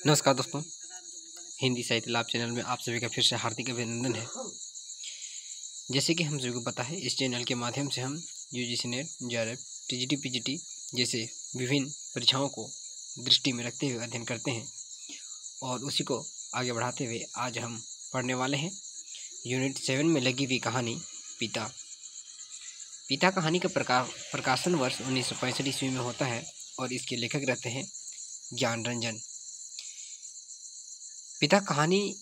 नमस्कार दोस्तों, हिंदी साहित्य लाभ चैनल में आप सभी का फिर से हार्दिक अभिनंदन है। जैसे कि हम सभी को पता है, इस चैनल के माध्यम से हम UGC net, JRF, TGT, PGT जैसे विभिन्न परीक्षाओं को दृष्टि में रखते हुए अध्ययन करते हैं और उसी को आगे बढ़ाते हुए आज हम पढ़ने वाले हैं यूनिट 7 में लगी हुई कहानी पिता। पिता कहानी का प्रकाशन वर्ष 1965 ईस्वी में होता है और इसके लेखक रहते हैं ज्ञान रंजन। पिता कहानी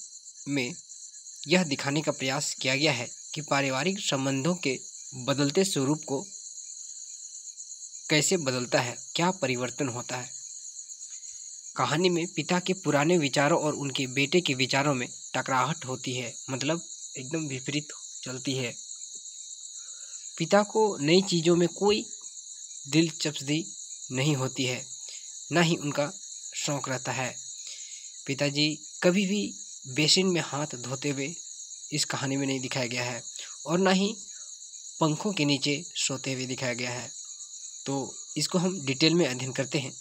में यह दिखाने का प्रयास किया गया है कि पारिवारिक संबंधों के बदलते स्वरूप को कैसे बदलता है, क्या परिवर्तन होता है। कहानी में पिता के पुराने विचारों और उनके बेटे के विचारों में टकराहट होती है, मतलब एकदम विपरीत चलती है। पिता को नई चीज़ों में कोई दिलचस्पी नहीं होती है, न ही उनका शौक रहता है। पिताजी कभी भी बेसिन में हाथ धोते हुए इस कहानी में नहीं दिखाया गया है और ना ही पंखों के नीचे सोते हुए दिखाया गया है। तो इसको हम डिटेल में अध्ययन करते हैं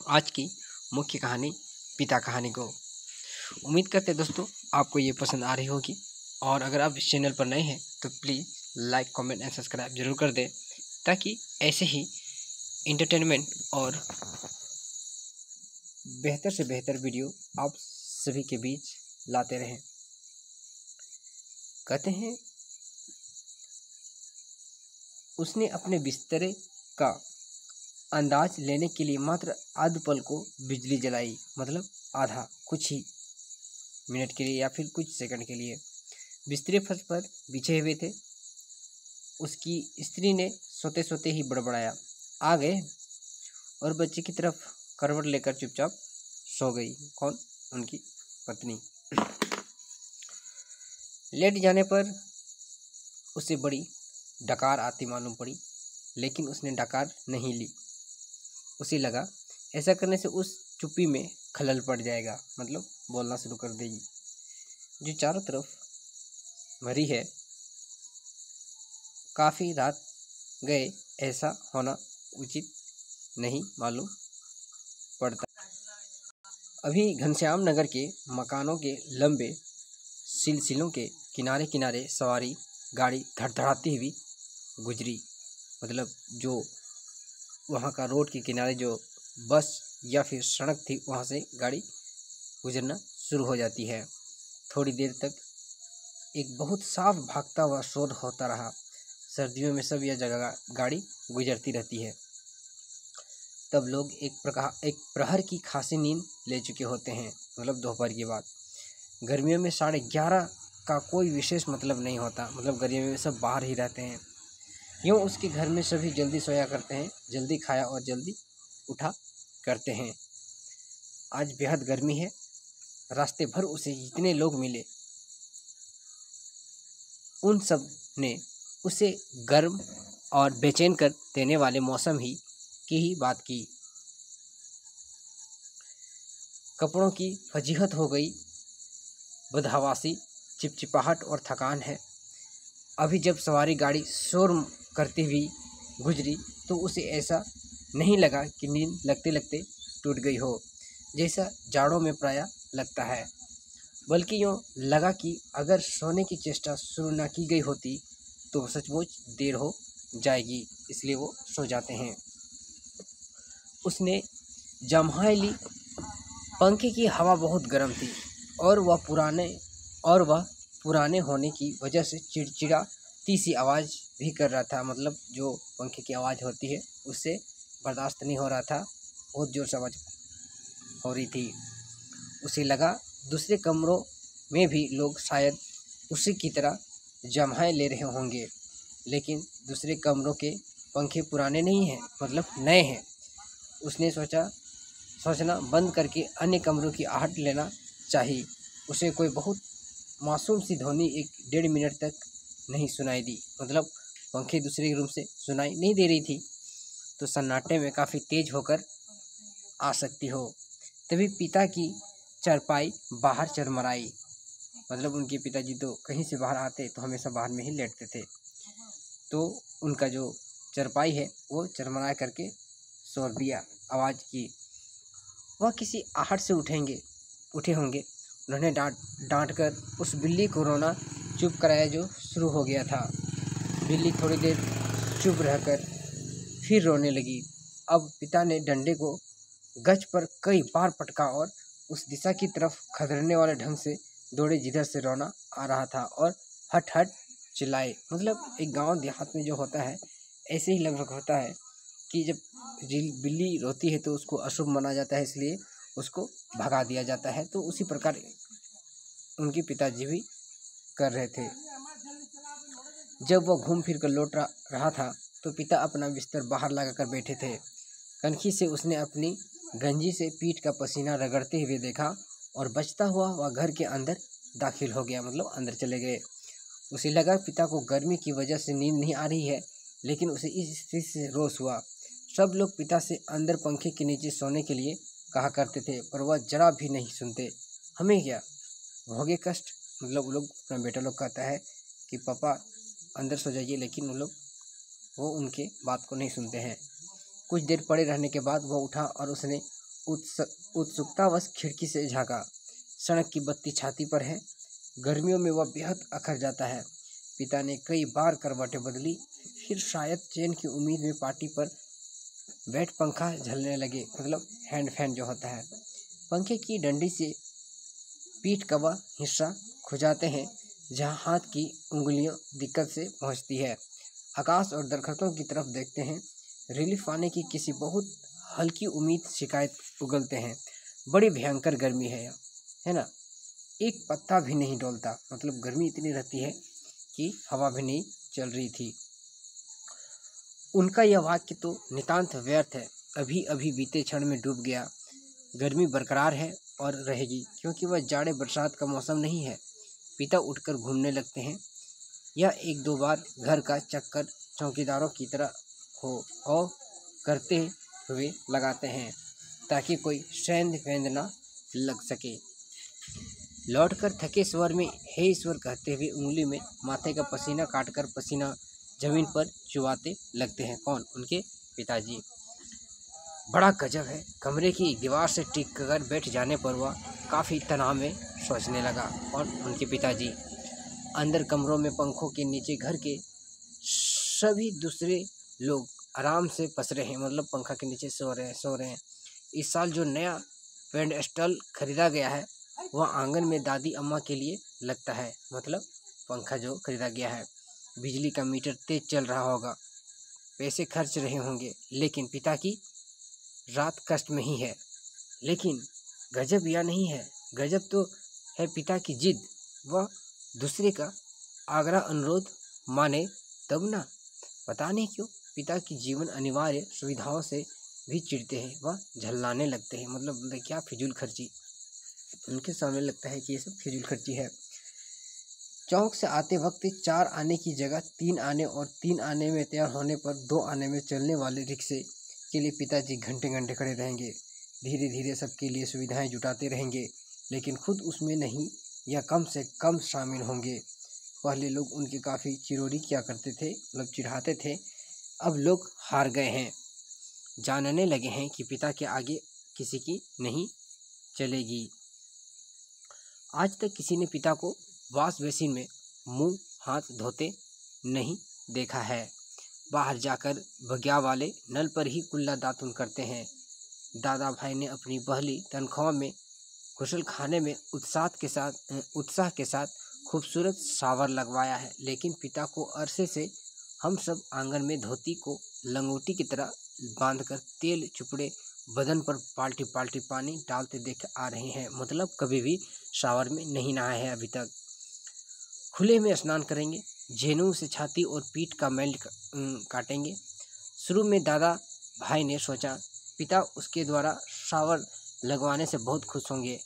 आज की मुख्य कहानी पिता कहानी को। उम्मीद करते हैं दोस्तों आपको ये पसंद आ रही होगी, और अगर आप इस चैनल पर नए हैं तो please like, comment and subscribe जरूर कर दें, ताकि ऐसे ही इंटरटेनमेंट और बेहतर से बेहतर वीडियो आप सभी के बीच लाते रहें। कहते हैं, उसने अपने बिस्तरे का अंदाज लेने के लिए मात्र आध पल को बिजली जलाई, मतलब आधा, कुछ ही मिनट के लिए या फिर कुछ सेकंड के लिए। बिस्तरे फर्श पर बिछे हुए थे। उसकी स्त्री ने सोते सोते ही बड़बड़ाया, आ गए, और बच्चे की तरफ करवट लेकर चुपचाप सो गई। कौन? उनकी पत्नी। लेट जाने पर उसे बड़ी डकार आती मालूम पड़ी, लेकिन उसने डकार नहीं ली। उसे लगा ऐसा करने से उस चुप्पी में खलल पड़ जाएगा, मतलब बोलना शुरू कर देगी जो चारों तरफ भरी है। काफ़ी रात गए, ऐसा होना उचित नहीं मालूम पड़ता। अभी घनश्याम नगर के मकानों के लंबे सिलसिलों के किनारे किनारे सवारी गाड़ी धड़धड़ाती हुई गुजरी, मतलब जो वहाँ का रोड के किनारे जो बस या फिर सड़क थी, वहाँ से गाड़ी गुजरना शुरू हो जाती है। थोड़ी देर तक एक बहुत साफ भागता हुआ शोर होता रहा। सर्दियों में सब यह जगह गाड़ी गुजरती रहती है। तब लोग एक प्रहर की खासी नींद ले चुके होते हैं, मतलब दोपहर की बात। गर्मियों में 11:30 का कोई विशेष मतलब नहीं होता, मतलब गर्मियों में सब बाहर ही रहते हैं। यूँ उसके घर में सभी जल्दी सोया करते हैं, जल्दी खाया और जल्दी उठा करते हैं। आज बेहद गर्मी है। रास्ते भर उसे जितने लोग मिले उन सब ने उसे गर्म और बेचैन कर देने वाले मौसम की ही बात की। कपड़ों की फजीहत हो गई, बदहवासी, चिपचिपाहट और थकान है। अभी जब सवारी गाड़ी शोर करती हुई गुजरी तो उसे ऐसा नहीं लगा कि नींद लगते लगते टूट गई हो, जैसा जाड़ों में प्रायः लगता है, बल्कि यूँ लगा कि अगर सोने की चेष्टा शुरू न की गई होती तो सचमुच देर हो जाएगी, इसलिए वो सो जाते हैं। उसने जम्हाई ली। पंखे की हवा बहुत गर्म थी और वह पुराने होने की वजह से चिड़चिड़ाती सी आवाज़ भी कर रहा था, मतलब जो पंखे की आवाज़ होती है उससे बर्दाश्त नहीं हो रहा था, बहुत जोर से आवाज़ हो रही थी। उसे लगा दूसरे कमरों में भी लोग शायद उसी की तरह जम्हाई ले रहे होंगे, लेकिन दूसरे कमरों के पंखे पुराने नहीं हैं, मतलब नए हैं। उसने सोचना बंद करके अन्य कमरों की आहट लेना चाहिए। उसे कोई बहुत मासूम सी ध्वनि 1-1.5 मिनट तक नहीं सुनाई दी, मतलब पंखे दूसरे रूम से सुनाई नहीं दे रही थी, तो सन्नाटे में काफ़ी तेज होकर आ सकती हो। तभी पिता की चारपाई बाहर चरमराई, मतलब उनके पिताजी तो कहीं से बाहर आते तो हमेशा बाहर में ही लेटते थे, तो उनका जो चारपाई है वो चरमरा करके शोर दिया, आवाज़ की। वह किसी आहट से उठे होंगे। उन्होंने डांट कर उस बिल्ली को रोना चुप कराया जो शुरू हो गया था। बिल्ली थोड़ी देर चुप रहकर फिर रोने लगी। अब पिता ने डंडे को गज पर कई बार पटका और उस दिशा की तरफ खदेड़ने वाले ढंग से दौड़े जिधर से रोना आ रहा था और हट हट चिल्लाए। मतलब एक गांव देहात में जो होता है ऐसे ही लगभग होता है कि जब बिल्ली रोती है तो उसको अशुभ माना जाता है, इसलिए उसको भगा दिया जाता है। तो उसी प्रकार उनके पिताजी भी कर रहे थे। जब वह घूम फिर कर लौट रहा था तो पिता अपना बिस्तर बाहर लगाकर बैठे थे। कनखी से उसने अपनी गंजी से पीठ का पसीना रगड़ते हुए देखा और बचता हुआ वह घर के अंदर दाखिल हो गया, मतलब अंदर चले गए। उसे लगा पिता को गर्मी की वजह से नींद नहीं आ रही है, लेकिन उसे इस स्थिति से रोष हुआ। सब लोग पिता से अंदर पंखे के नीचे सोने के लिए कहा करते थे, पर वह जरा भी नहीं सुनते। हमें क्या भोगे कष्ट, मतलब वो लोग अपना बेटा लोग कहता है कि पापा अंदर सो जाइए, लेकिन वो उनके बात को नहीं सुनते हैं। कुछ देर पड़े रहने के बाद वह उठा और उसने उत्सुकतावश खिड़की से झाँका। सड़क की बत्ती छाती पर है। गर्मियों में वह बेहद अखर जाता है। पिता ने कई बार करवटें बदली, फिर शायद चैन की उम्मीद में पार्टी पर बैठ पंखा झलने लगे, मतलब हैंड फैन जो होता है। पंखे की डंडी से पीठ का वह हिस्सा खुजाते हैं जहाँ हाथ की उंगलियां दिक्कत से पहुँचती है। आकाश और दरख्तों की तरफ देखते हैं। रिलीफ पाने की किसी बहुत हल्की उम्मीद शिकायत उगलते हैं। बड़ी भयंकर गर्मी है ना, एक पत्ता भी नहीं डोलता, मतलब गर्मी इतनी रहती है कि हवा भी नहीं चल रही थी। उनका यह वाक्य तो नितांत व्यर्थ है, अभी अभी बीते क्षण में डूब गया। गर्मी बरकरार है और रहेगी, क्योंकि वह जाड़े बरसात का मौसम नहीं है। पिता उठकर घूमने लगते हैं। यह एक दो बार घर का चक्कर चौकीदारों की तरह हो और करते हुए लगाते हैं ताकि कोई सेंध वेंध न लग सके। लौटकर थके स्वर में हे ईश्वर कहते हुए उंगली में माथे का पसीना काटकर पसीना जमीन पर चुवाते लगते हैं। कौन? उनके पिताजी। बड़ा गजब है। कमरे की दीवार से टिक कर बैठ जाने पर वह काफ़ी तनाव में सोचने लगा। और उनके पिताजी अंदर कमरों में पंखों के नीचे घर के सभी दूसरे लोग आराम से पसरे हैं, मतलब पंखा के नीचे सो रहे हैं। इस साल जो नया पेडस्टल खरीदा गया है वह आंगन में दादी अम्मा के लिए लगता है, मतलब पंखा जो खरीदा गया है। बिजली का मीटर तेज चल रहा होगा, पैसे खर्च रहे होंगे, लेकिन पिता की रात कष्ट में ही है। लेकिन गजब या नहीं है, गजब तो है पिता की जिद। वह दूसरे का आग्रह अनुरोध माने तब ना। पता नहीं क्यों पिता की जीवन अनिवार्य सुविधाओं से भी चिढ़ते हैं। वह झल्लाने लगते हैं, मतलब क्या फिजूल खर्ची। उनके सामने लगता है कि ये सब फिजूल खर्ची है। चौक से आते वक्त 4 आने की जगह 3 आने और 3 आने में तैयार होने पर 2 आने में चलने वाले रिक्शे के लिए पिताजी घंटे घंटे खड़े रहेंगे। धीरे धीरे सबके लिए सुविधाएं जुटाते रहेंगे, लेकिन खुद उसमें नहीं या कम से कम शामिल होंगे। पहले लोग उनकी काफ़ी चिरौरी किया करते थे, मतलब चिढ़ाते थे। अब लोग हार गए हैं, जानने लगे हैं कि पिता के आगे किसी की नहीं चलेगी। आज तक किसी ने पिता को वॉश बेसिन में मुंह हाथ धोते नहीं देखा है। बाहर जाकर बगिया वाले नल पर ही कुल्ला दातुन करते हैं। दादा भाई ने अपनी पहली तनख्वाह में गुसल खाने में उत्साह के साथ खूबसूरत शावर लगवाया है, लेकिन पिता को अरसे से हम सब आंगन में धोती को लंगोटी की तरह बांधकर तेल चुपड़े बदन पर पाल्टी पाल्टी पानी डालते देख आ रहे हैं, मतलब कभी भी शावर में नहीं नहाए हैं अभी तक। खुले में स्नान करेंगे, झेनू से छाती और पीठ का मैल काटेंगे। शुरू में दादा भाई ने सोचा पिता उसके द्वारा शावर लगवाने से बहुत खुश होंगे,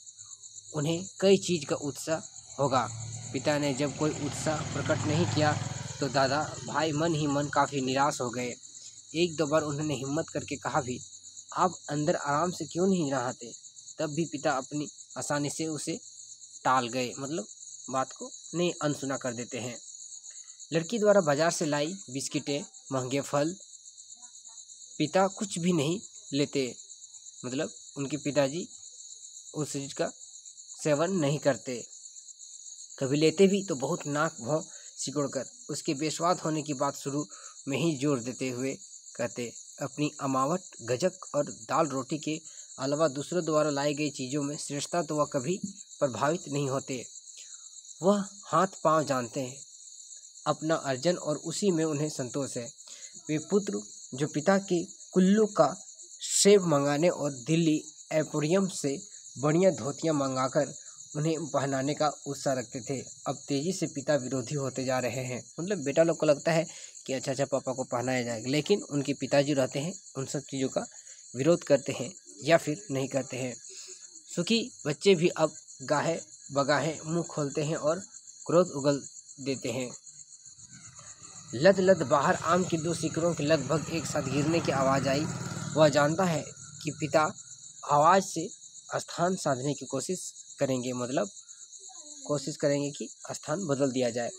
उन्हें कई चीज़ का उत्साह होगा। पिता ने जब कोई उत्साह प्रकट नहीं किया तो दादा भाई मन ही मन काफ़ी निराश हो गए। एक दो बार उन्होंने हिम्मत करके कहा भी, आप अंदर आराम से क्यों नहीं नहाते? तब भी पिता अपनी आसानी से उसे टाल गए, मतलब बात को नहीं अनसुना कर देते हैं। लड़की द्वारा बाजार से लाई बिस्किटें, महंगे फल, पिता कुछ भी नहीं लेते। मतलब उनके पिताजी उस चीज़ का सेवन नहीं करते, कभी लेते भी तो बहुत नाक भौं सिकोड़कर उसके बेस्वाद होने की बात शुरू में ही जोर देते हुए कहते, अपनी अमावट गजक और दाल रोटी के अलावा दूसरों द्वारा लाई गई चीज़ों में श्रेष्ठता तो वह कभी प्रभावित नहीं होते। वह हाथ पांव जानते हैं अपना अर्जन और उसी में उन्हें संतोष है। वे पुत्र जो पिता के कुल्लू का सेब मंगाने और दिल्ली एम्पोरियम से बढ़िया धोतियां मंगाकर उन्हें पहनाने का उत्साह रखते थे, अब तेजी से पिता विरोधी होते जा रहे हैं। मतलब बेटा लोग को लगता है कि अच्छा पापा को पहनाया जाएगा, लेकिन उनके पिताजी रहते हैं उन सब चीज़ों का विरोध करते हैं या फिर नहीं करते हैं। सुखी बच्चे भी अब गाहे बगाहे मुंह खोलते हैं और क्रोध उगल देते हैं। लद लद बाहर आम की 2 सिकरों के लगभग एक साथ गिरने की आवाज़ आई। वह जानता है कि पिता आवाज़ से स्थान साधने की कोशिश करेंगे, मतलब कोशिश करेंगे कि स्थान बदल दिया जाए।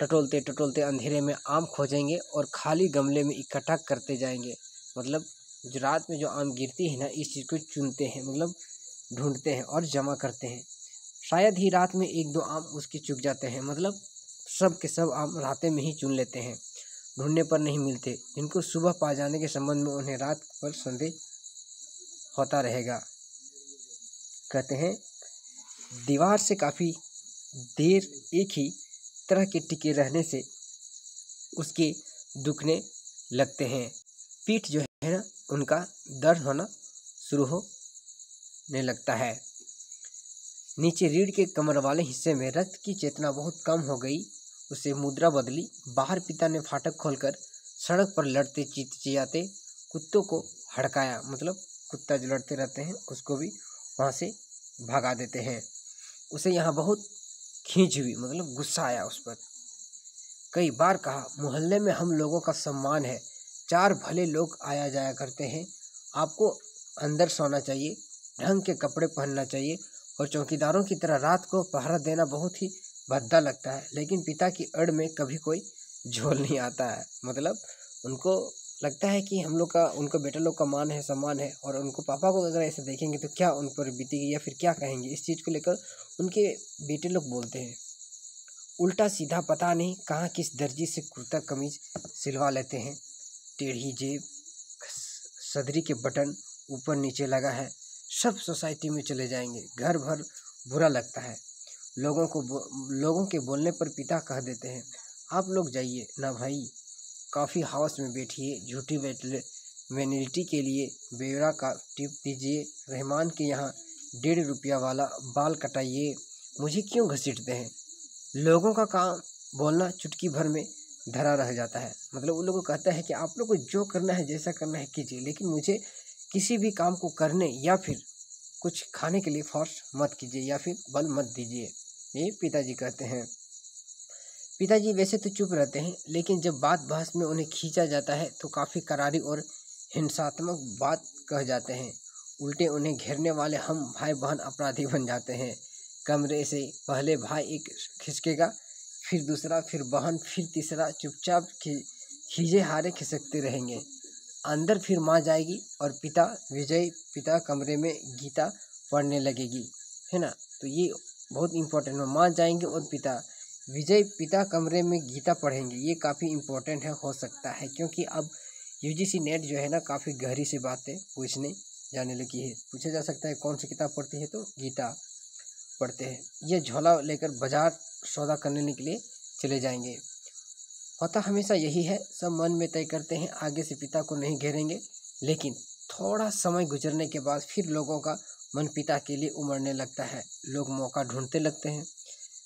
टटोलते टटोलते अंधेरे में आम खोजेंगे और खाली गमले में इकट्ठा करते जाएंगे। मतलब जो रात में जो आम गिरती है ना, इस चीज़ को चुनते हैं, मतलब ढूंढते हैं और जमा करते हैं। शायद ही रात में 1-2 आम उसके चुग जाते हैं, मतलब सब के सब आम रात में ही चुन लेते हैं, ढूंढने पर नहीं मिलते। इनको सुबह पा जाने के संबंध में उन्हें रात पर संदेह होता रहेगा। कहते हैं दीवार से काफ़ी देर एक ही तरह के टिके रहने से उसके दुखने लगते हैं। पीठ जो है ना, उनका दर्द होना शुरू होने लगता है। नीचे रीढ़ के कमर वाले हिस्से में रक्त की चेतना बहुत कम हो गई। उसे मुद्रा बदली। बाहर पिता ने फाटक खोलकर सड़क पर लड़ते चिचियाते कुत्तों को हड़काया, मतलब कुत्ता जो लड़ते रहते हैं उसको भी वहाँ से भगा देते हैं। उसे यहाँ बहुत खींच हुई, मतलब गुस्सा आया उस पर। कई बार कहा, मोहल्ले में हम लोगों का सम्मान है, 4 भले लोग आया जाया करते हैं, आपको अंदर सोना चाहिए, ढंग के कपड़े पहनना चाहिए और चौकीदारों की तरह रात को पहरा देना बहुत ही भद्दा लगता है। लेकिन पिता की अड़ में कभी कोई झोल नहीं आता है। मतलब उनको लगता है कि हम लोग का, उनको बेटा लोग का मान है, सम्मान है, और उनको पापा को अगर ऐसे देखेंगे तो क्या उन पर बीतेगी या फिर क्या कहेंगे, इस चीज़ को लेकर उनके बेटे लोग बोलते हैं। उल्टा सीधा पता नहीं कहाँ किस दर्जी से कुर्ता कमीज सिलवा लेते हैं। टेढ़ी जेब, सदरी के बटन ऊपर नीचे लगा है, सब सोसाइटी में चले जाएंगे। घर भर बुरा लगता है। लोगों के बोलने पर पिता कह देते हैं, आप लोग जाइए ना भाई, कॉफ़ी हाउस में बैठिए, झूठी वैनिटी के लिए बेवड़ा का टिप दीजिए, रहमान के यहाँ 1.5 रुपया वाला बाल कटाइए, मुझे क्यों घसीटते हैं। लोगों का काम बोलना चुटकी भर में धरा रह जाता है। मतलब उन लोगों को कहता है कि आप लोग को जो करना है, जैसा करना है कीजिए, लेकिन मुझे किसी भी काम को करने या फिर कुछ खाने के लिए फोर्स मत कीजिए या फिर बल मत दीजिए, ये पिताजी कहते हैं। पिताजी वैसे तो चुप रहते हैं, लेकिन जब बात बहस में उन्हें खींचा जाता है तो काफ़ी करारी और हिंसात्मक बात कह जाते हैं। उल्टे उन्हें घेरने वाले हम भाई बहन अपराधी बन जाते हैं। कमरे से पहले भाई एक खिसकेगा, फिर दूसरा, फिर बहन, फिर तीसरा, चुपचाप खीजे हारे खिसकते रहेंगे। अंदर फिर माँ जाएगी और पिता पिता कमरे में गीता पढ़ने लगेगी, है ना। तो ये बहुत इम्पोर्टेंट है, माँ जाएंगे और पिता कमरे में गीता पढ़ेंगे। ये काफ़ी इम्पोर्टेंट है, हो सकता है, क्योंकि अब यूजीसी नेट जो है ना, काफ़ी गहरी सी बातें पूछने जाने लगी है। पूछा जा सकता है कौन सी किताब पढ़ती है, तो गीता पढ़ते हैं। ये झोला लेकर बाजार सौदा करने के लिए चले जाएंगे। होता हमेशा यही है, सब मन में तय करते हैं आगे से पिता को नहीं घेरेंगे, लेकिन थोड़ा समय गुजरने के बाद फिर लोगों का मन पिता के लिए उमड़ने लगता है। लोग मौका ढूंढते लगते हैं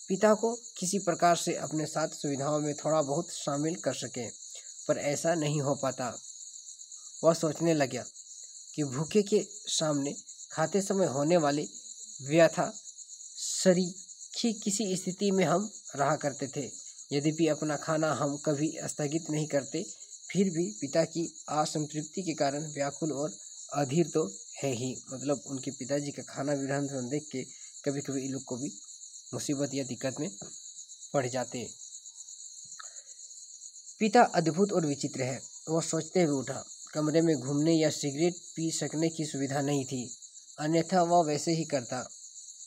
पिता को किसी प्रकार से अपने साथ सुविधाओं में थोड़ा बहुत शामिल कर सकें, पर ऐसा नहीं हो पाता। वह सोचने लगा कि भूखे के सामने खाते समय होने वाली व्यथा सरीखी किसी स्थिति में हम रहा करते थे। यद्यपि अपना खाना हम कभी स्थगित नहीं करते, फिर भी पिता की असंतृप्ति के कारण व्याकुल और अधीर तो है ही। मतलब उनके पिताजी का खाना विरहन देख के कभी कभी इन लोग को भी मुसीबत या दिक्कत में पड़ जाते। पिता अद्भुत और विचित्र है, वह सोचते हुए उठा। कमरे में घूमने या सिगरेट पी सकने की सुविधा नहीं थी, अन्यथा वह वैसे ही करता।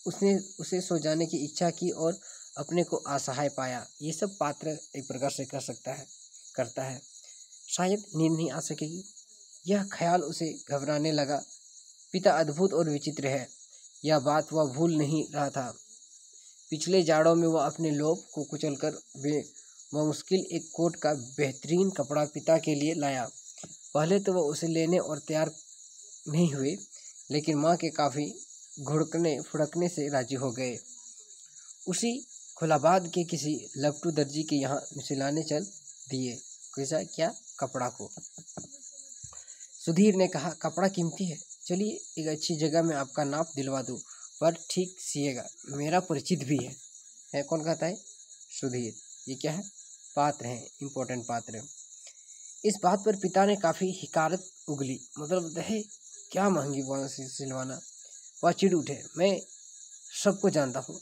उसने उसे सो जाने की इच्छा की और अपने को असहाय पाया। ये सब पात्र एक प्रकार से करता है। शायद नींद नहीं आ सकेगी, यह ख्याल उसे घबराने लगा। पिता अद्भुत और विचित्र है, यह बात वह भूल नहीं रहा था। पिछले जाड़ों में वह अपने लोभ को कुचलकर मुश्किल एक कोट का बेहतरीन कपड़ा पिता के लिए लाया। पहले तो वह उसे लेने और तैयार नहीं हुए, लेकिन माँ के काफ़ी घुड़कने फुड़कने से राजी हो गए। उसी खुलाबाद के किसी लपटू दर्जी के यहाँ सिलाने चल दिए। कैसा क्या कपड़ा को। सुधीर ने कहा, कपड़ा कीमती है, चलिए एक अच्छी जगह में आपका नाप दिलवा दूँ, पर ठीक सिएगा, मेरा परिचित भी है। कौन कहता है? सुधीर। ये क्या है? पात्र हैं, इम्पोर्टेंट पात्र। इस बात पर पिता ने काफ़ी हिकारत उगली, मतलब है क्या महंगी वहाँ से सिलवाना। वह चिढ़ उठे, मैं सबको जानता हूँ,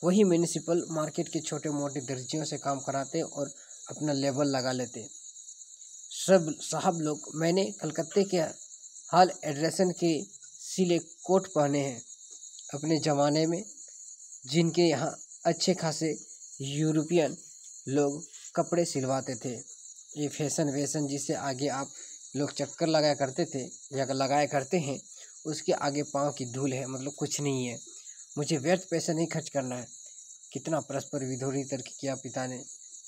वही म्यूनिसिपल मार्केट के छोटे मोटे दर्जियों से काम कराते और अपना लेबल लगा लेते। सब साहब लोग, मैंने कलकत्ते के हाल एड्रेसन के सिले कोट पहने हैं अपने ज़माने में, जिनके यहाँ अच्छे खासे यूरोपियन लोग कपड़े सिलवाते थे। ये फैशन जिससे आगे आप लोग चक्कर लगाया करते थे या लगाया करते हैं, उसके आगे पाँव की धूल है, मतलब कुछ नहीं है। मुझे व्यर्थ पैसा नहीं खर्च करना है। कितना परस्पर विरोधी तर्क किया पिता ने।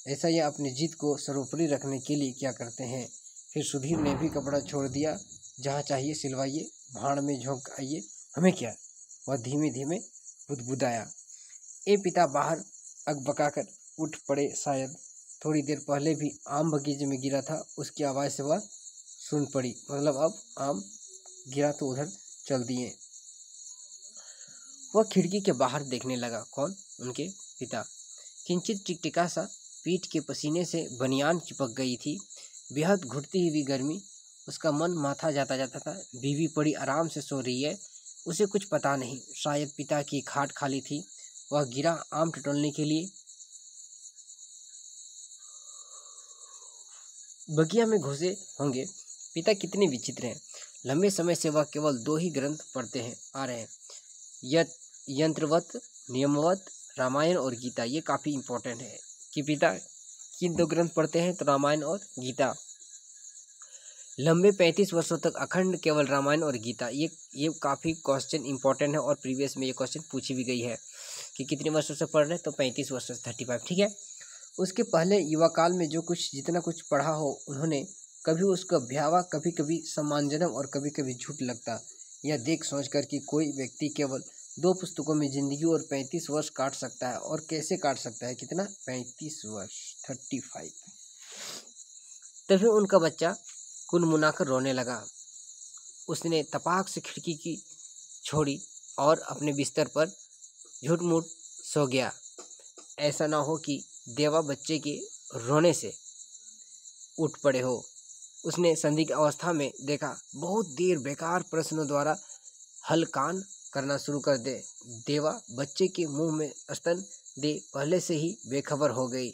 ऐसा यह अपनी जिद को सर्वोपरि रखने के लिए क्या करते हैं। फिर सुधीर ने भी कपड़ा छोड़ दिया। जहाँ चाहिए सिलवाइए, भाड़ में झोंक आइए, हमें क्या। वह धीमे धीमे बुदबुदाया। ए पिता बाहर अकबकाकर उठ पड़े। शायद थोड़ी देर पहले भी आम बगीचे में गिरा था, उसकी आवाज़ से वह सुन पड़ी, मतलब अब आम गिरा तो उधर चल दिए। वह खिड़की के बाहर देखने लगा। कौन? उनके पिता। किंचित टिकटिका सा पीठ के पसीने से बनियान चिपक गई थी। बेहद घुटती हुई गर्मी, उसका मन माथा जाता था। बीवी पड़ी आराम से सो रही है, उसे कुछ पता नहीं। शायद पिता की खाट खाली थी, वह गिरा आम टटोलने के लिए। बगिया में घुसे होंगे। पिता कितने विचित्र हैं। लंबे समय से वह केवल 2 ही ग्रंथ पढ़ते हैं आ रहे हैं, यंत्रवत नियमवत, रामायण और गीता। ये काफ़ी इम्पोर्टेंट है कि पिता किन 2 ग्रंथ पढ़ते हैं, तो रामायण और गीता। लंबे 35 वर्षों तक अखंड केवल रामायण और गीता। ये काफ़ी क्वेश्चन इंपॉर्टेंट है और प्रीवियस में ये क्वेश्चन पूछी भी गई है कि कितने वर्षों से पढ़ रहे हैं, तो 35 वर्षों से 35, ठीक है। उसके पहले युवा काल में जो कुछ जितना कुछ पढ़ा हो, उन्होंने कभी उसका ब्यावा, कभी कभी सम्मानजनक और कभी कभी झूठ लगता। यह देख सोचकर कि कोई व्यक्ति केवल 2 पुस्तकों में जिंदगी और 35 वर्ष काट सकता है, और कैसे काट सकता है, कितना, 35 वर्ष, 35। तभी उनका बच्चा कुनमुनाकर रोने लगा। उसने तपाक से खिड़की की छोड़ी और अपने बिस्तर पर झूठ-मूठ सो गया। ऐसा ना हो कि देवा बच्चे के रोने से उठ पड़े हो। उसने संदिग्ध अवस्था में देखा, बहुत देर बेकार प्रश्नों द्वारा हलकान करना शुरू कर दे। देवा बच्चे के मुंह में स्तन दे पहले से ही बेखबर हो गई,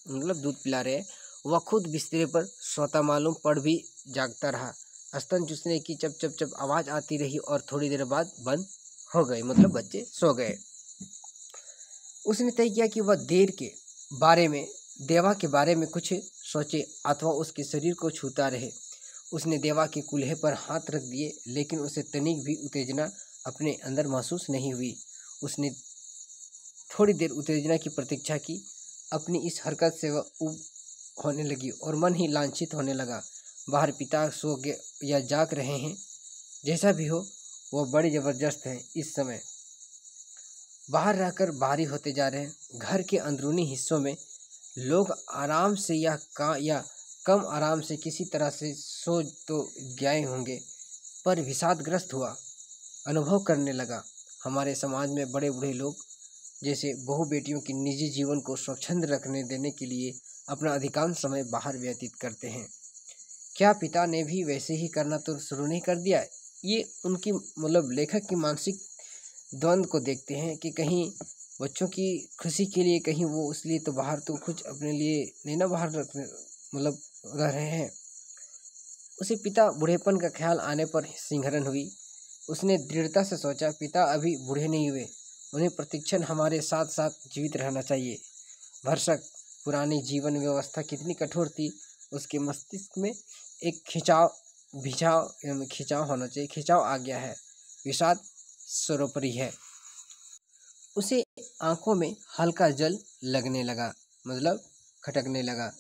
मतलब दूध पिला रहे। वह खुद बिस्तर पर सोता मालूम पड़ भी जागता रहा। स्तन चूसने की चप चप चप आवाज़ आती रही और थोड़ी देर बाद बंद हो गई, मतलब बच्चे सो गए। उसने तय किया कि वह देवा के बारे में कुछ सोचे अथवा उसके शरीर को छूता रहे। उसने देवा के कूल्हे पर हाथ रख दिए, लेकिन उसे तनिक भी उत्तेजना अपने अंदर महसूस नहीं हुई। उसने थोड़ी देर उत्तेजना की प्रतीक्षा की। अपनी इस हरकत से वह ऊब होने लगी और मन ही लांछित होने लगा। बाहर पिता सो गए या जाग रहे हैं, जैसा भी हो, वह बड़े ज़बरदस्त हैं। इस समय बाहर रहकर बाहरी होते जा रहे हैं। घर के अंदरूनी हिस्सों में लोग आराम से या कम आराम से किसी तरह से सो तो गए होंगे, पर विषादग्रस्त हुआ अनुभव करने लगा। हमारे समाज में बड़े बूढ़े लोग जैसे बहू बेटियों की निजी जीवन को स्वच्छंद रखने देने के लिए अपना अधिकांश समय बाहर व्यतीत करते हैं। क्या पिता ने भी वैसे ही करना तो शुरू नहीं कर दिया? ये उनकी, मतलब लेखक की मानसिक द्वंद्व को देखते हैं कि कहीं बच्चों की खुशी के लिए, कहीं वो इसलिए तो बाहर तो कुछ अपने लिए नहीं ना बाहर रखने, मतलब रह रहे हैं। उसे पिता बूढ़ेपन का ख्याल आने पर सिंहरण हुई। उसने दृढ़ता से सोचा, पिता अभी बूढ़े नहीं हुए, उन्हें प्रतिक्षण हमारे साथ साथ जीवित रहना चाहिए। भरसक पुरानी जीवन व्यवस्था कितनी कठोर थी, उसके मस्तिष्क में एक खिंचाव होना चाहिए, खिंचाव आ गया है, विषाद सर्वोपरि है। उसे आंखों में हल्का जल लगने लगा, मतलब खटकने लगा।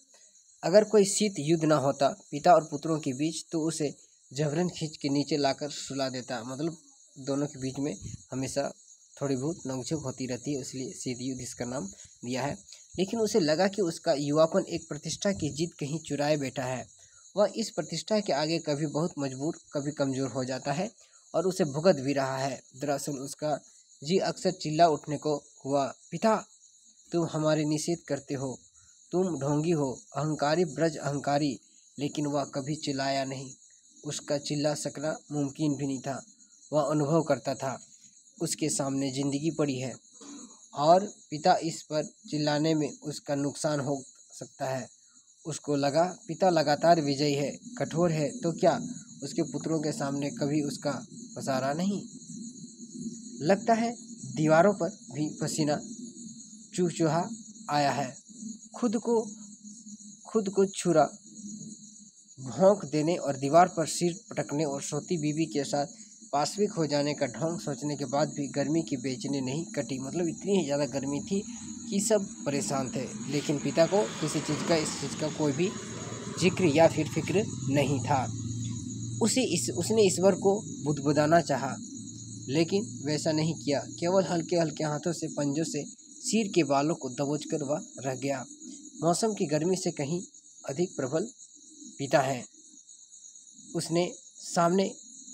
अगर कोई शीत युद्ध ना होता पिता और पुत्रों के बीच, तो उसे जबरन खींच के नीचे लाकर सुला देता। मतलब दोनों के बीच में हमेशा थोड़ी बहुत नोकझोंक होती रहती है, इसलिए शीत युद्ध इसका नाम दिया है। लेकिन उसे लगा कि उसका युवापन एक प्रतिष्ठा की जीत कहीं चुराए बैठा है। वह इस प्रतिष्ठा के आगे कभी बहुत मजबूर, कभी कमजोर हो जाता है और उसे भुगत भी रहा है। दरअसल उसका जी अक्सर चिल्ला उठने को हुआ, पिता तुम हमारे निषेध करते हो, तुम ढोंगी हो, अहंकारी ब्रज अहंकारी। लेकिन वह कभी चिल्लाया नहीं, उसका चिल्ला सकना मुमकिन भी नहीं था। वह अनुभव करता था उसके सामने जिंदगी पड़ी है और पिता इस पर चिल्लाने में उसका नुकसान हो सकता है। उसको लगा पिता लगातार विजयी है, कठोर है, तो क्या उसके पुत्रों के सामने कभी उसका पसारा नहीं? लगता है दीवारों पर भी पसीना चूचूहा आया है। खुद को छुरा भौंक देने और दीवार पर सिर पटकने और सोती बीवी के साथ पाशविक हो जाने का ढोंग सोचने के बाद भी गर्मी की बेचैनी नहीं कटी। मतलब इतनी ही ज़्यादा गर्मी थी कि सब परेशान थे, लेकिन पिता को किसी चीज़ का, इस चीज़ का कोई भी जिक्र या फिर फिक्र नहीं था। उसने ईश्वर को बुदबुदाना चाहा, लेकिन वैसा नहीं किया। केवल हल्के हल्के हाथों से, पंजों से सिर के बालों को दबोचकर वह रह गया। मौसम की गर्मी से कहीं अधिक प्रबल पिता है। उसने सामने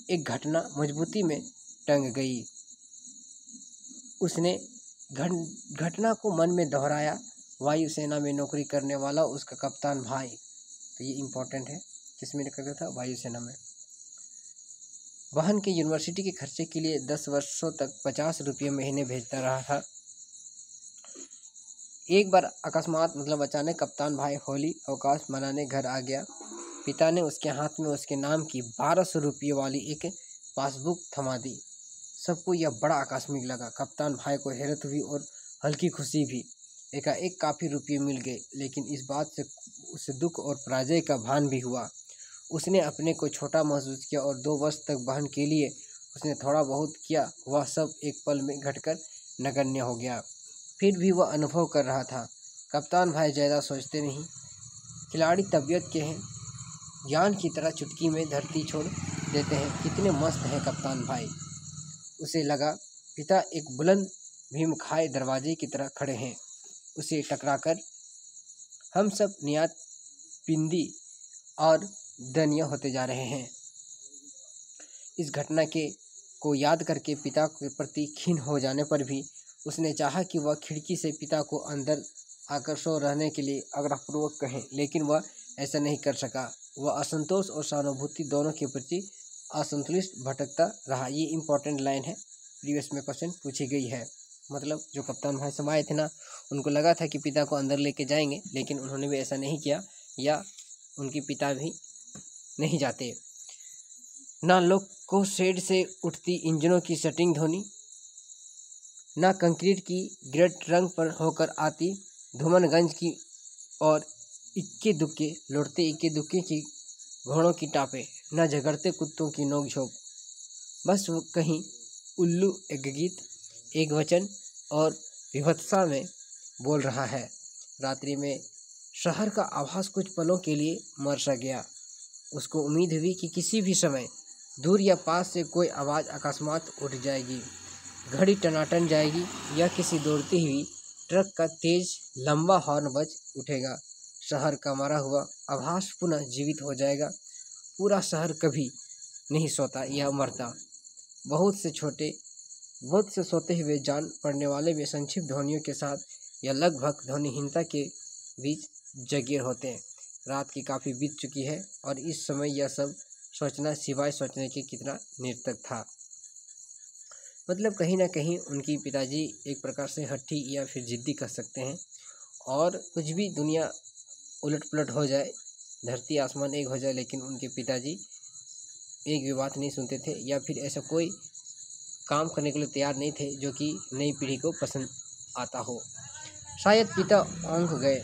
एक घटना मजबूती में टंग गई। उसने घटना को मन में दोहराया। वायुसेना में नौकरी करने वाला उसका कप्तान भाई, तो ये इम्पोर्टेंट है, किसमें करता था? वायुसेना में। बहन के यूनिवर्सिटी के खर्चे के लिए 10 वर्षों तक 50 रुपये महीने भेजता रहा था। एक बार अकस्मात, मतलब अचानक, कप्तान भाई होली अवकाश मनाने घर आ गया। पिता ने उसके हाथ में उसके नाम की 1200 रुपये वाली एक पासबुक थमा दी। सबको यह बड़ा आकस्मिक लगा। कप्तान भाई को हैरत हुई और हल्की खुशी भी। एकाएक काफ़ी रुपये मिल गए, लेकिन इस बात से उसे दुख और पराजय का भान भी हुआ। उसने अपने को छोटा महसूस किया और 2 वर्ष तक बहन के लिए उसने थोड़ा बहुत किया, वह सब एक पल में घटकर नगण्य हो गया। फिर भी वह अनुभव कर रहा था, कप्तान भाई ज़्यादा सोचते नहीं, खिलाड़ी तबीयत के हैं, ज्ञान की तरह चुटकी में धरती छोड़ देते हैं। कितने मस्त हैं कप्तान भाई। उसे लगा पिता एक बुलंद भीमखाए दरवाजे की तरह खड़े हैं। उसे टकराकर हम सब नियत पिंदी और दयनीय होते जा रहे हैं। इस घटना को याद करके पिता के प्रति खीन हो जाने पर भी उसने चाहा कि वह खिड़की से पिता को अंदर आकर सो रहने के लिए आग्रहपूर्वक कहें, लेकिन वह ऐसा नहीं कर सका। वह असंतोष और सहानुभूति दोनों के प्रति असंतुलित भटकता रहा। ये इम्पोर्टेंट लाइन है, प्रीवियस में क्वेश्चन पूछी गई है। मतलब जो कप्तान भाई सब आए थे ना, उनको लगा था कि पिता को अंदर लेके जाएंगे, लेकिन उन्होंने भी ऐसा नहीं किया, या उनके पिता भी नहीं जाते। ना लोग को शेड से उठती इंजनों की सटिंग ध्वनि, ना कंक्रीट की ग्रेट रंग पर होकर आती धूमनगंज की और इक्के दुक्के लौटते इक्के दुक्के की घोड़ों की टापे, न झगड़ते कुत्तों की नोक-झोंक। बस वो कहीं उल्लू एक गीत, एक वचन और विभत्सा में बोल रहा है। रात्रि में शहर का आभास कुछ पलों के लिए मर सा गया। उसको उम्मीद हुई कि किसी भी समय दूर या पास से कोई आवाज़ अकस्मात उठ जाएगी, घड़ी टनाटन जाएगी, या किसी दौड़ती हुई ट्रक का तेज लंबा हॉर्न बज उठेगा। शहर का मरा हुआ आभास पुनः जीवित हो जाएगा। पूरा शहर कभी नहीं सोता या मरता। बहुत से सोते हुए जान पड़ने वाले वे संक्षिप्त ध्वनियों के साथ या लगभग ध्वनिहीनता के बीच जगे होते हैं। रात की काफ़ी बीत चुकी है और इस समय यह सब सोचना सिवाय सोचने के कितना निरर्थक था। मतलब कहीं ना कहीं उनकी पिताजी एक प्रकार से हट्टी या फिर जिद्दी कह सकते हैं, और कुछ भी दुनिया उलट पुलट हो जाए, धरती आसमान एक हो जाए, लेकिन उनके पिताजी एक भी बात नहीं सुनते थे या फिर ऐसा कोई काम करने के लिए तैयार नहीं थे जो कि नई पीढ़ी को पसंद आता हो। शायद पिता ऊँघ गए।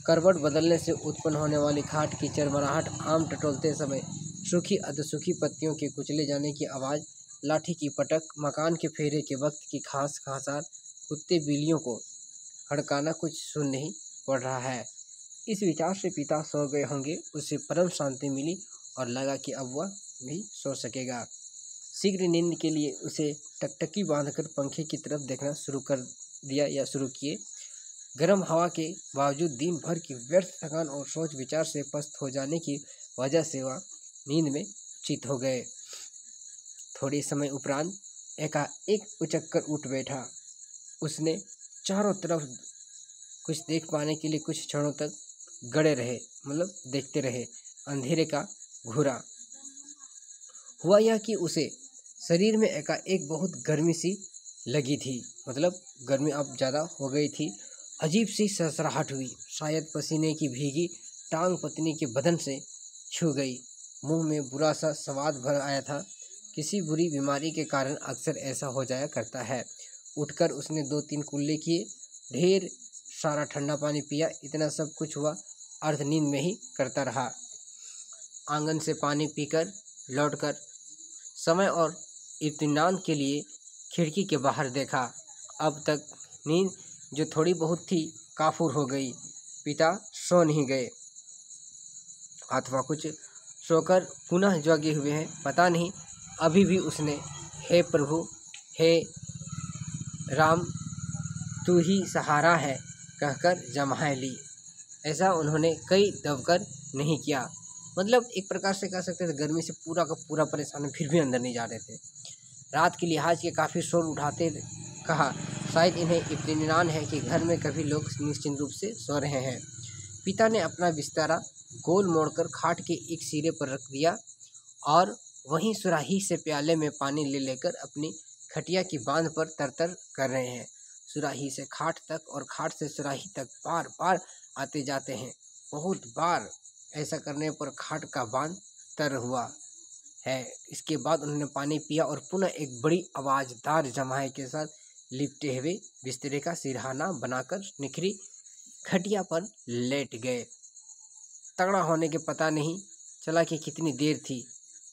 करवट बदलने से उत्पन्न होने वाली खाट की चरमराहट, आम टटोलते समय सूखी अधसूखी पत्तियों के कुचले जाने की आवाज़, लाठी की पटक, मकान के फेरे के वक्त की खास खासार, कुत्ते बिल्लियों को हड़काना कुछ सुन नहीं पड़ रहा है। इस विचार से पिता सो गए होंगे। उसे परम शांति मिली और लगा कि अब वह भी सो सकेगा। शीघ्र नींद के लिए उसे टकटकी बांधकर पंखे की तरफ देखना शुरू कर दिया या शुरू किए। गर्म हवा के बावजूद दिन भर की व्यर्थ थकान और सोच विचार से पस्त हो जाने की वजह से वह नींद में चित हो गए। थोड़े समय उपरांत एकाएक उचक्कर उठ बैठा। उसने चारों तरफ कुछ देख पाने के लिए कुछ क्षणों तक गड़े रहे, मतलब देखते रहे। अंधेरे का घूरा। हुआ यह कि उसे शरीर में एकाएक बहुत गर्मी सी लगी थी, मतलब गर्मी अब ज़्यादा हो गई थी। अजीब सी सरसराहट हुई, शायद पसीने की भीगी टांग पत्नी के बदन से छू गई। मुंह में बुरा सा स्वाद भर आया था। किसी बुरी बीमारी के कारण अक्सर ऐसा हो जाया करता है। उठकर उसने 2-3 कुल्ले किए, ढेर सारा ठंडा पानी पिया। इतना सब कुछ हुआ अर्ध नींद में ही करता रहा। आंगन से पानी पीकर लौटकर समय और इत्मीनान के लिए खिड़की के बाहर देखा। अब तक नींद जो थोड़ी बहुत थी काफूर हो गई। पिता सो नहीं गए अथवा कुछ सोकर पुनः जागे हुए हैं, पता नहीं। अभी भी उसने हे प्रभु, हे राम, तू ही सहारा है कहकर जमाए ली। ऐसा उन्होंने कई दबकर नहीं किया। मतलब एक प्रकार से कह सकते थे गर्मी से पूरा का पूरा परेशान, फिर भी अंदर नहीं जा रहे थे। रात के लिहाज के काफ़ी शोर उठाते कहा, शायद इन्हें इत्मीनान है कि घर में कभी लोग निश्चिंत रूप से सो रहे हैं। पिता ने अपना बिस्तारा गोल मोड़कर खाट के एक सिरे पर रख दिया और वहीं सुराही से प्याले में पानी ले लेकर अपनी खटिया की बांध पर तरतर कर रहे हैं। सुराही से खाट तक और खाट से सुराही तक बार बार आते जाते हैं। बहुत बार ऐसा करने पर खाट का बांध तर हुआ है। इसके बाद उन्होंने पानी पिया और पुनः एक बड़ी आवाज़दार जमाए के साथ लिपटे हुए बिस्तरे का सिरहाना बनाकर निखरी खटिया पर लेट गए। तगड़ा होने के पता नहीं चला कि कितनी देर थी।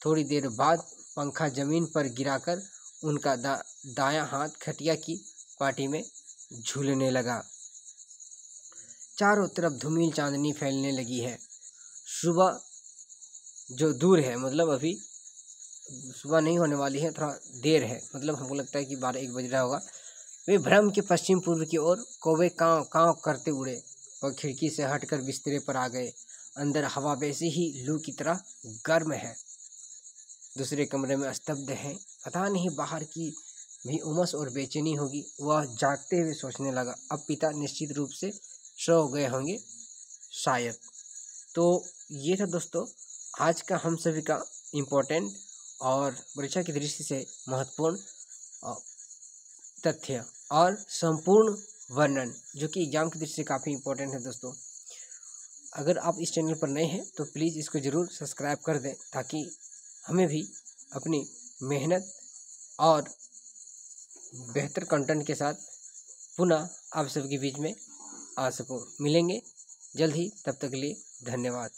थोड़ी देर बाद पंखा जमीन पर गिराकर उनका दायां हाथ खटिया की पाटी में झूलने लगा। चारों तरफ धूमिल चांदनी फैलने लगी है। सुबह जो दूर है, मतलब अभी सुबह नहीं होने वाली है, थोड़ा देर है, मतलब हमको लगता है कि 12-1 बज रहा होगा। वे भ्रम के पश्चिम पूर्व की ओर कौवे काँव काँव करते उड़े और खिड़की से हटकर बिस्तरे पर आ गए। अंदर हवा वैसे ही लू की तरह गर्म है। दूसरे कमरे में स्तब्ध है। पता नहीं बाहर की भी उमस और बेचैनी होगी। वह जागते हुए सोचने लगा, अब पिता निश्चित रूप से सो गए होंगे शायद। तो ये था दोस्तों आज का हम सभी का इम्पोर्टेंट और परीक्षा की दृष्टि से महत्वपूर्ण तथ्य और संपूर्ण वर्णन, जो कि एग्जाम की दृष्टि से काफ़ी इम्पोर्टेंट है दोस्तों। अगर आप इस चैनल पर नए हैं तो प्लीज़ इसको ज़रूर सब्सक्राइब कर दें, ताकि हमें भी अपनी मेहनत और बेहतर कंटेंट के साथ पुनः आप सबके बीच में आ सकूं। मिलेंगे जल्द ही, तब तक के लिए धन्यवाद।